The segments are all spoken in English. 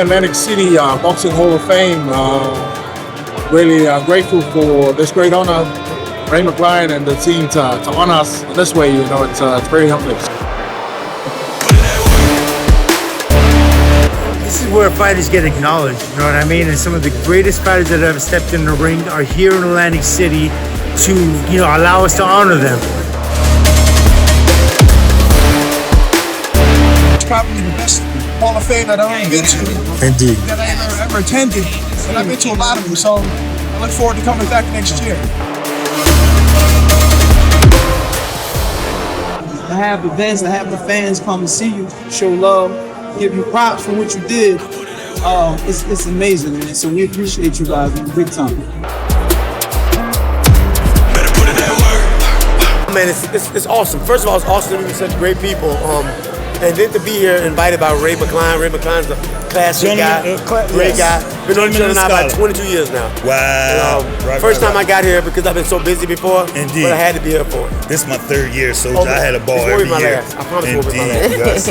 Atlantic City Boxing Hall of Fame. Really grateful for this great honor, Ray McLean and the team to honor us this way. You know, it's very humbling. This is where fighters get acknowledged, you know what I mean? And some of the greatest fighters that have stepped in the ring are here in Atlantic City to, you know, allow us to honor them. It's probably the best Hall of Fame that I've ever been to. Indeed. That I ever attended. And I've been to a lot of them, so I look forward to coming back next year. To have events, to have the fans come and see you, show love, give you props for what you did, it's amazing, man. So we appreciate you guys big time. Man, it's awesome. First of all, it's awesome to meet such great people. And then to be here invited by Ray McLean. Ray McLean's a classic guy, great guy. Been on each other now about 22 years now. Wow. First time I got here because I've been so busy before. Indeed. But I had to be here for it. This is my third year, Soldier. I had a ball every year. I promise you, Indeed. Indeed. Yes.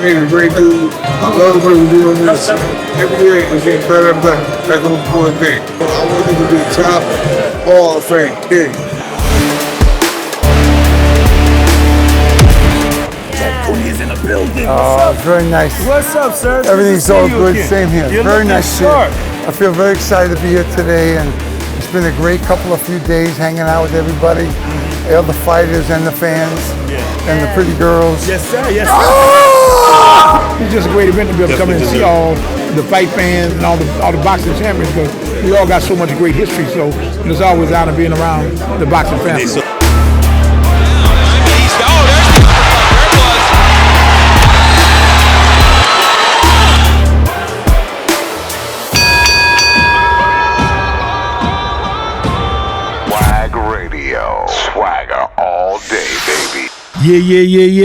He's a great dude. I love what we're doing this. Every year it's getting better and better. That's an important thing. I want him to be top Hall of Fame. King. Very nice. What's up, sir? Everything's all good. Same here. You're very looking nice. sharp. I feel very excited to be here today, and it's been a great few days hanging out with everybody, all the fighters and the fans, and the pretty girls. Yes, sir. Yes, sir. It's just a great event to be able to come and see all the fight fans and all the boxing champions, because we all got so much great history. So it's always an honor being around the boxing family. Yeah.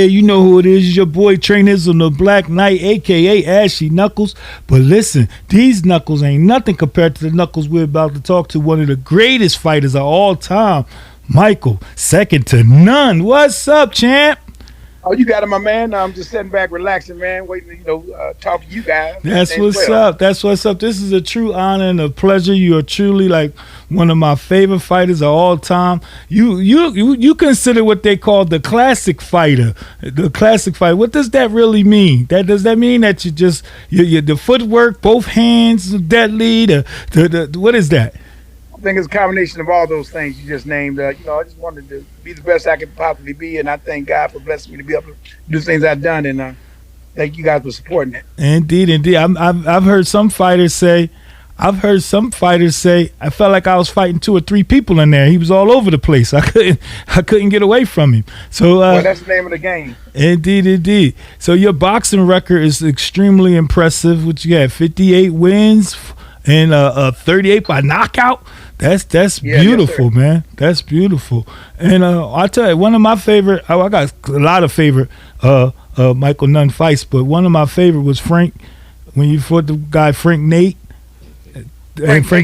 You know who it is. It's your boy Trainers on the Black Knight, a.k.a. Ashy Knuckles. But listen, these knuckles ain't nothing compared to the knuckles we're about to talk to. One of the greatest fighters of all time, Michael, second to none. What's up, champ? Oh, you got it, my man. I'm just sitting back, relaxing, man, waiting to, talk to you guys. That's what's up. That's what's up. This is a true honor and a pleasure. You are truly like one of my favorite fighters of all time. You consider what they call the classic fighter. The classic fighter. What does that really mean? Does that mean that you the footwork, both hands deadly? What is that? I think it's a combination of all those things you just named. I just wanted to be the best I could possibly be, and I thank God for blessing me to be able to do things I've done, and thank you guys for supporting it. Indeed. I've heard some fighters say, I felt like I was fighting 2 or 3 people in there. He was all over the place. I couldn't get away from him. So that's the name of the game. Indeed. So your boxing record is extremely impressive. What you got? 58 wins and 38 by knockout. That's beautiful, yes, man. That's beautiful. And I tell you, one of my favorite. I got a lot of favorite Michael Nunn fights, but one of my favorite was Frank when you fought the guy Frank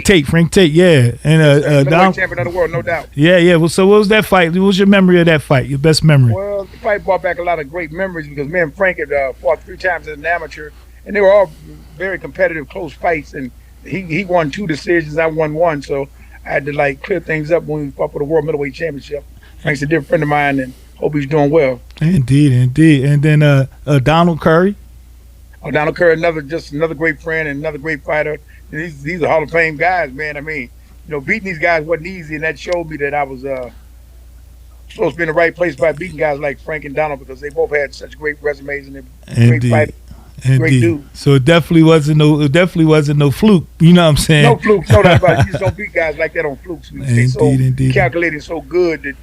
Tate, yeah. And champion of the world, no doubt. Yeah. Well, so what was that fight? What was your memory of that fight? Your best memory? Well, the fight brought back a lot of great memories because me and Frank had fought 3 times as an amateur, and they were all very competitive, close fights. And he won 2 decisions, I won 1, so I had to clear things up when we fought for the World Middleweight Championship. Frank's a dear friend of mine, and hope he's doing well. Indeed. And then Donald Curry. Oh, Donald Curry, another great friend and another great fighter. These are Hall of Fame guys, man. I mean, beating these guys wasn't easy, and that showed me that I was supposed to be in the right place by beating guys like Frank and Donald, because they both had such great resumes and they're great fighters. Great dude. So it definitely wasn't no fluke. You know what I'm saying? No fluke. No doubt about it. You just don't beat guys like that on flukes. They're so calculated, so good that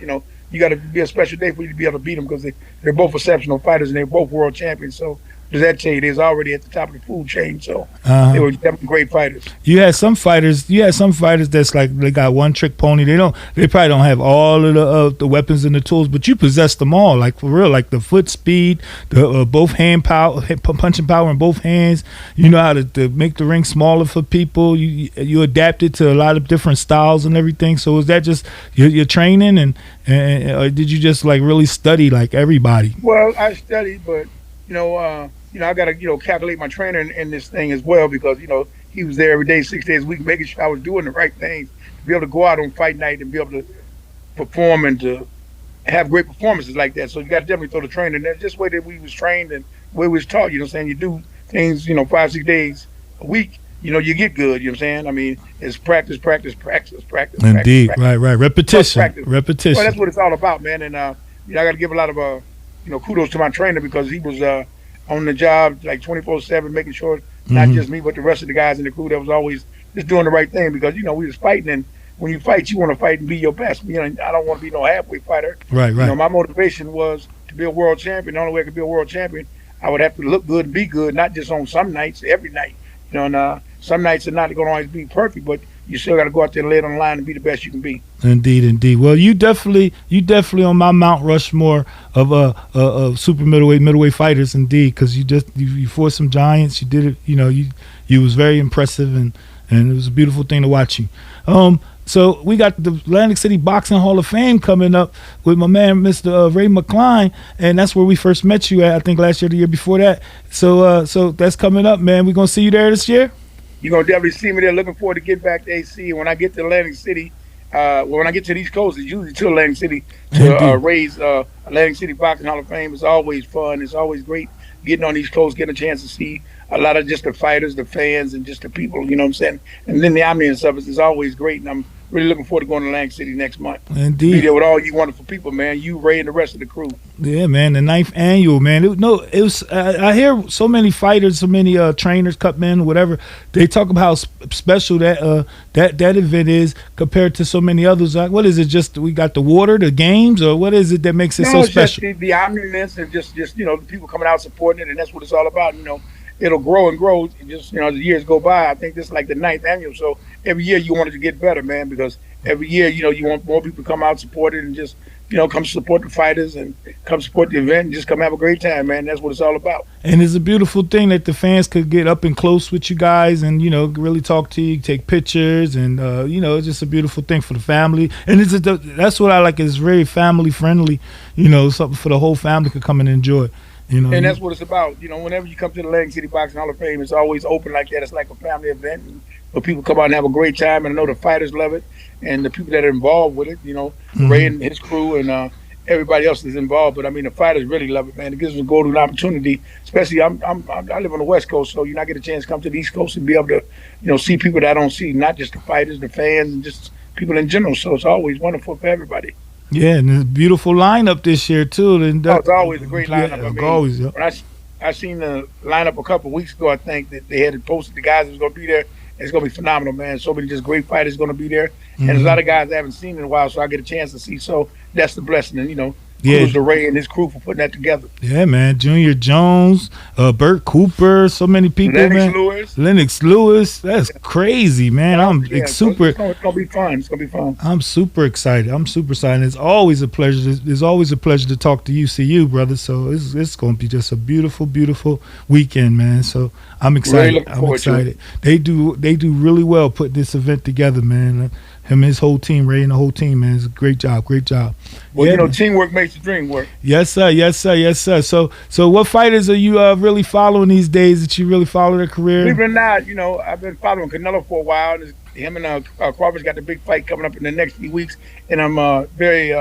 you got to be a special day for you to be able to beat them, because they're both exceptional fighters and they're both world champions. So does that tell you they're already at the top of the food chain? So they were definitely great fighters. You had some fighters that's like they got one trick pony. They probably don't have all of the weapons and the tools, but you possess them all, like for real, like the foot speed, the both hand power, punching power in both hands. You know how to make the ring smaller for people. You adapted to a lot of different styles and everything. So was that just your training, and or did you just really study like everybody? Well, I studied, but I got to calculate my trainer in this thing as well because he was there every day, 6 days a week, making sure I was doing the right things to be able to go out on fight night and be able to perform and to have great performances like that. So you got to definitely throw the trainer in there. Just the way that we was trained and the way we was taught. You do things 5-6 days a week. You get good. You know what I'm saying? I mean, it's practice. Indeed, practice. Right. Repetition. Well, that's what it's all about, man. And I got to give a lot of kudos to my trainer because he was on the job like 24/7, making sure not just me but the rest of the guys in the crew that was always just doing the right thing because we was fighting, and when you fight, you want to fight and be your best. I don't want to be no halfway fighter. Right. My motivation was to be a world champion. The only way I could be a world champion, I would have to look good and be good, not just on some nights, every night. And some nights are not going to always be perfect, but you still got to go out there and lay it on the line and be the best you can be. Indeed. Well, you definitely on my Mount Rushmore of super middleweight fighters, indeed, because you fought some giants. You did it. You was very impressive, and it was a beautiful thing to watch you. So we got the Atlantic City Boxing Hall of Fame coming up with my man, Mr. Ray McCline, and that's where we first met you at, I think last year, the year before that. So that's coming up, man. We gonna see you there this year? You're gonna definitely see me there. Looking forward to get back to AC. When I get to Atlantic City, when I get to the East Coast, it's usually to Atlantic City to raise Atlantic City Boxing Hall of Fame. It's always fun. It's always great getting on the East Coast, getting a chance to see a lot of just the fighters, the fans, and just the people, you know what I'm saying? And then the audience of it is always great, and I'm really looking forward to going to Atlantic City next month. Indeed. Be there with all you wonderful people, man. You, Ray, and the rest of the crew. Yeah, man, the 9th annual, man. It was. I hear so many fighters, so many trainers, cutmen, whatever. They talk about how special that event is compared to so many others. Like, what is it? Just we got the water, the games, or what is it that makes it so special? Just the omniness and just the people coming out supporting it, and that's what it's all about. It'll grow and grow. And just as the years go by, I think this is like the 9th annual. So every year you want it to get better, man, because every year you want more people to come out, support it, and just come support the fighters and come support the event and just come have a great time, man. That's what it's all about. And it's a beautiful thing that the fans could get up and close with you guys and really talk to you, take pictures, and it's just a beautiful thing for the family. And that's what I like. It's very family friendly. Something for the whole family could come and enjoy. And that's what it's about. Whenever you come to the Atlantic City Boxing Hall of Fame, it's always open like that. It's like a family event. And people come out and have a great time. And I know the fighters love it. And the people that are involved with it, Ray and his crew and everybody else is involved. But, I mean, the fighters really love it, man. It gives them a golden opportunity. Especially, I live on the West Coast, so I get a chance to come to the East Coast and be able to, see people that I don't see, not just the fighters, the fans, and just people in general. So it's always wonderful for everybody. Yeah, and there's a beautiful lineup this year too. It's always a great lineup. Yeah, when I seen the lineup a couple of weeks ago, I think that they had posted the guys that was going to be there. It's going to be phenomenal, man. So many just great fighters going to be there, and there's a lot of guys I haven't seen in a while, so I get a chance to see. So that's the blessing, and kudos to Ray and his crew for putting that together. Yeah, man. Junior Jones, Bert Cooper, so many people, Lennox Lewis. That's crazy, man. It's going to be fun. It's going to be fun. I'm super excited. It's always a pleasure. It's always a pleasure to talk to you, see you, brother. So it's going to be just a beautiful, beautiful weekend, man. So I'm excited. I'm excited. They do really well putting this event together, man. Him and his whole team, Ray and the whole team, man. It's a great job. Well, teamwork makes the dream work. Yes, sir. So what fighters are you really following these days that you really follow their career? Believe it or not, I've been following Canelo for a while. Him and Crawford's got the big fight coming up in the next few weeks, and I'm very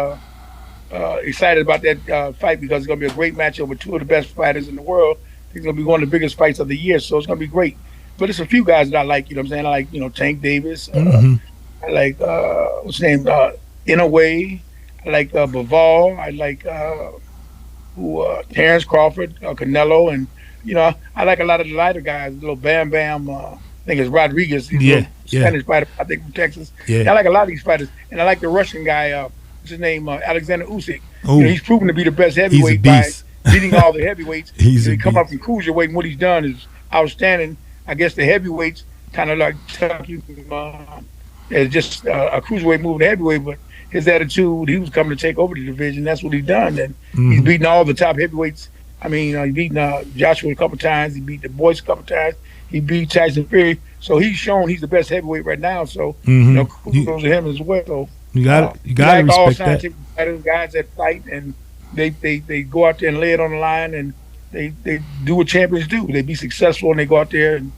excited about that fight because it's going to be a great matchup with two of the best fighters in the world. It's going to be one of the biggest fights of the year, so it's going to be great. But there's a few guys that I like, I like, Tank Davis. I like, what's his name, In a Way. I like Bivol. I like Terrence Crawford, Canelo. And, I like a lot of the lighter guys, little Bam Bam. I think it's Rodriguez. He's Spanish fighter, I think, from Texas. Yeah. I like a lot of these fighters. And I like the Russian guy, what's his name, Alexander Usyk. He's proven to be the best heavyweight by beating all the heavyweights. He come up from cruiserweight, and what he's done is outstanding. I guess the heavyweights kind of like took you as just a cruiserweight moving to heavyweight, but his attitude, he was coming to take over the division. That's what he's done. And he's beaten all the top heavyweights. I mean, he beat Joshua a couple times. He beat the Boyce a couple times. He beat Tyson Fury. So he's shown he's the best heavyweight right now. So, kudos to him as well. So, you got to respect all scientific fighters, guys that fight, and they go out there and lay it on the line, and they do what champions do. They be successful and they go out there and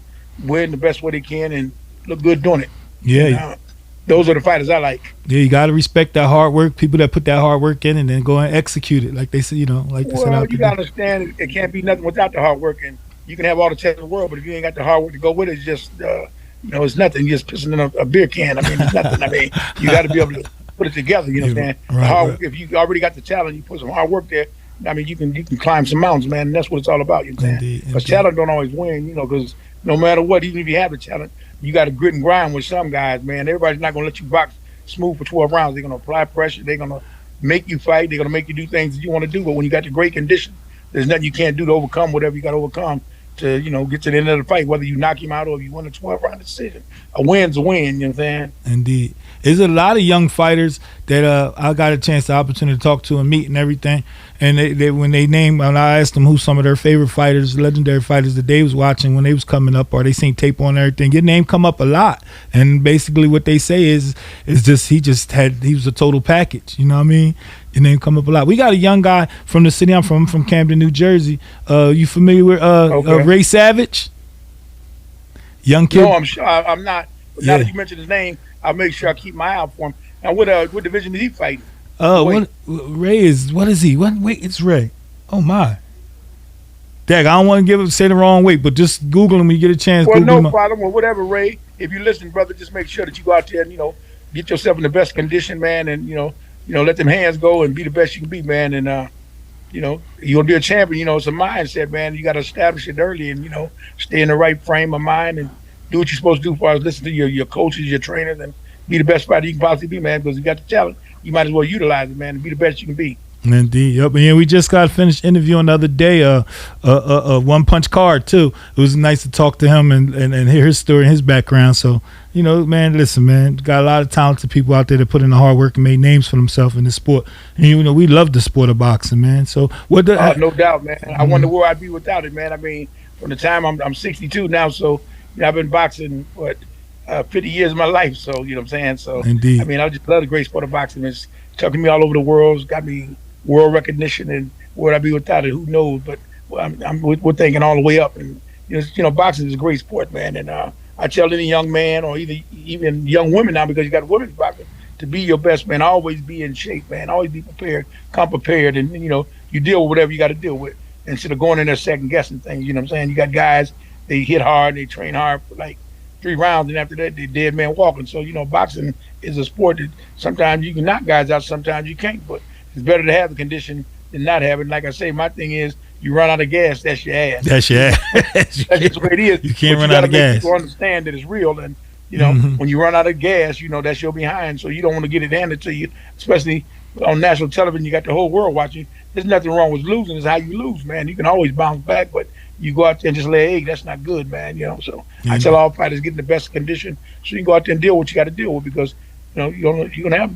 win the best way they can and look good doing it. Yeah. And, those are the fighters I like. Yeah, you got to respect that hard work. People that put that hard work in and then go and execute it, like they say, like they said. Well, you got to understand it can't be nothing without the hard work. And you can have all the talent in the world, but if you ain't got the hard work to go with it, it's just, it's nothing. You're just pissing in a beer can. I mean, it's nothing. I mean, you got to be able to put it together. You know what I'm saying? Right. If you already got the talent, you put some hard work there. I mean, you can climb some mountains, man. And that's what it's all about. You know what I'm saying? But talent don't always win. Because no matter what, even if you have the talent, you got to grit and grind with some guys, man. Everybody's not going to let you box smooth for 12 rounds. They're going to apply pressure. They're going to make you fight. They're going to make you do things that you want to do. But when you got the great condition, there's nothing you can't do to overcome whatever you got to overcome to, get to the end of the fight, whether you knock him out or if you win a 12-round decision. A win's a win, you know what I'm saying? Indeed. There's a lot of young fighters that I got the opportunity to talk to and meet and everything. And when I asked them who some of their favorite fighters, legendary fighters that they was watching when they was coming up or they seen tape on everything, your name come up a lot. And basically what they say is just he was a total package. You know what I mean? Your name come up a lot. We got a young guy from the city I'm from Camden, New Jersey. You familiar with Ray Savage? Young kid? No, I'm not. But now that you mentioned his name, I'll make sure I keep my eye out for him. And what division is he fighting? Ray is, what is he? Wait, it's Ray. Oh, my. Dag, I don't want to say the wrong weight, but just Google him when you get a chance. Well, Google no problem. Well, whatever, Ray. If you listen, brother, just make sure that you go out there and, get yourself in the best condition, man, and, let them hands go and be the best you can be, man. And, you're going to be a champion. It's a mindset, man. You got to establish it early and, stay in the right frame of mind and do what you're supposed to do as far as listen to your coaches, your trainers, and be the best fighter you can possibly be, man, because you got the talent. You might as well utilize it, man, and be the best you can be. Indeed. Yep. And yeah, we just got finished interviewing the other day, One Punch Card too. It was nice to talk to him and hear his story and his background. So, man, listen, man, got a lot of talented people out there that put in the hard work and made names for themselves in this sport. And we love the sport of boxing, man. So no doubt, man. I wonder where I'd be without it, man. I mean, from the time I'm 62 now, so I've been boxing 50 years of my life. So you know what I'm saying. So indeed. I mean, I just love the great sport of boxing. It's taking me all over the world. It's got me world recognition, and where I'd be without it, who knows? But we're thinking all the way up, and boxing is a great sport, man. And I tell any young man or even young women now, because you got women's boxing, to be your best, man. Always be in shape, man. Always be prepared, come prepared, and you deal with whatever you got to deal with instead of going in there second guessing things. You know what I'm saying? You got guys, they hit hard, they train hard for like 3 rounds, and after that they dead man walking. So boxing is a sport that sometimes you can knock guys out, sometimes you can't, but it's better to have the condition than not have it. Like I say, my thing is, you run out of gas, that's your ass. That's your ass. That's just the way it is. You can't run out of gas. People understand that it's real, and when you run out of gas, that's your behind. So you don't want to get it handed to you, especially on national television. You got the whole world watching. There's nothing wrong with losing. It's how you lose, man. You can always bounce back, but you go out there and just lay an egg, that's not good, man. So I tell all fighters, get in the best condition so you can go out there and deal with what you got to deal with, because you're gonna have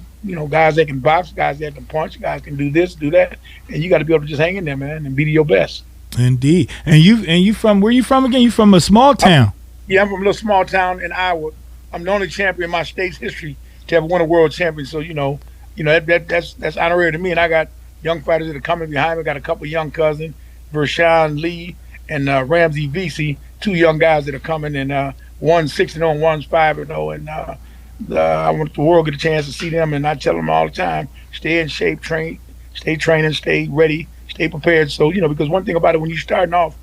guys that can box, guys that can punch, guys can do this, do that, and you got to be able to just hang in there, man, and be to your best. Indeed. And you from where you from again? You from a small town? I'm from a little small town in Iowa. I'm the only champion in my state's history to have won a world champion. So that's honorary to me. And I got young fighters that are coming behind me. I got a couple young cousins, Vershawn Lee and Ramsey Vesey, 2 young guys that are coming, and one's 6-0 and one's 5-0, and I want the world to get a chance to see them. And I tell them all the time, stay in shape, stay training, stay ready, stay prepared. So because one thing about it, when you're starting off,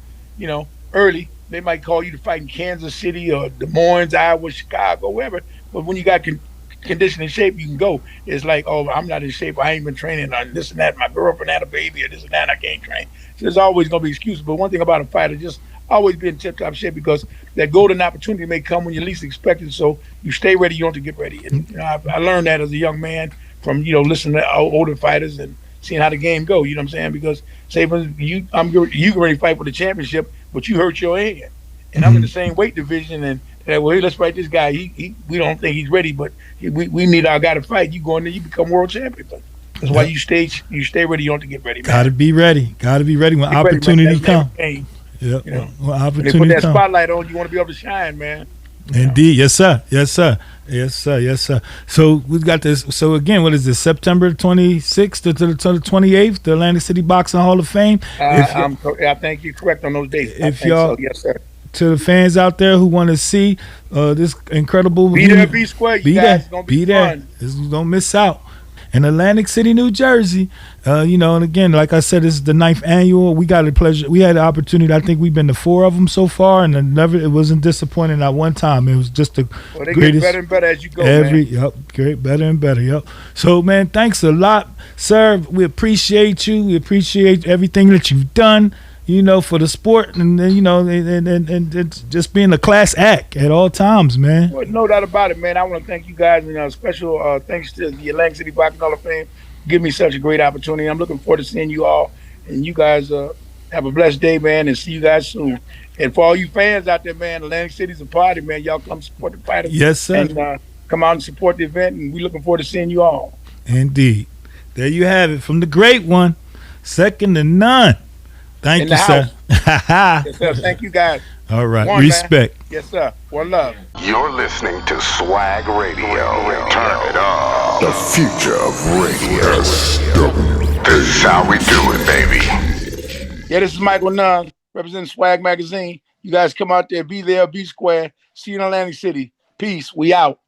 early, they might call you to fight in Kansas City or Des Moines, Iowa, Chicago, wherever. But when you got condition and shape, you can go. It's like, oh, I'm not in shape. I ain't been training on this and that. My girlfriend had a baby or this and that. I can't train. So there's always going to be excuses. But one thing about a fighter, just always be in tip-top shape, because that golden opportunity may come when you least expect it. So you stay ready. You don't have to get ready. And I learned that as a young man from, listening to older fighters and seeing how the game go. You know what I'm saying? Because say you can ready to fight for the championship, but you hurt your hand. And I'm in the same weight division, and hey, let's fight this guy. We don't think he's ready, but we need our guy to fight. You go in there, you become world champion. But that's why you stay ready. You don't have to get ready, man. Gotta be ready when opportunity comes. When When they opportunity put that come. spotlight on, you want to be able to shine, man. Indeed, yes sir, yes sir, yes sir, yes sir. So we got this. So again, what is this? September 26th to the 28th, the Atlantic City Boxing Hall of Fame. I think you're correct on those dates. If y'all, so. Yes, sir. To the fans out there who want to see this incredible, be there, be square. You guys, it's gonna be fun. Don't miss out. In Atlantic City, New Jersey, and again, like I said, this is the 9th annual. We got a pleasure. We had the opportunity. I think we've been to 4 of them so far, and it wasn't disappointing at one time. It was just the they greatest. Get better and better as you go. Great, better and better. Yep. So, man, thanks a lot, sir. We appreciate you. We appreciate everything that you've done. For the sport, and and just being a class act at all times, man. Well, no doubt about it, man. I want to thank you guys, and special thanks to the Atlantic City Boxing Hall of Fame for giving me such a great opportunity. I'm looking forward to seeing you all, and you guys have a blessed day, man, and see you guys soon. And for all you fans out there, man, Atlantic City's a party, man. Y'all come support the fighters. Yes, sir. And come out and support the event, and we're looking forward to seeing you all. Indeed. There you have it from the great one, second to none. Thank you, sir. Yes, sir. Thank you, guys. All right. Respect. Man. Yes, sir. One love. You're listening to Swag Radio. Turn it up. The future of radio. This is how we do it, baby. Yeah, this is Michael Nunn, representing Swag Magazine. You guys come out there, be there, be square. See you in Atlantic City. Peace. We out.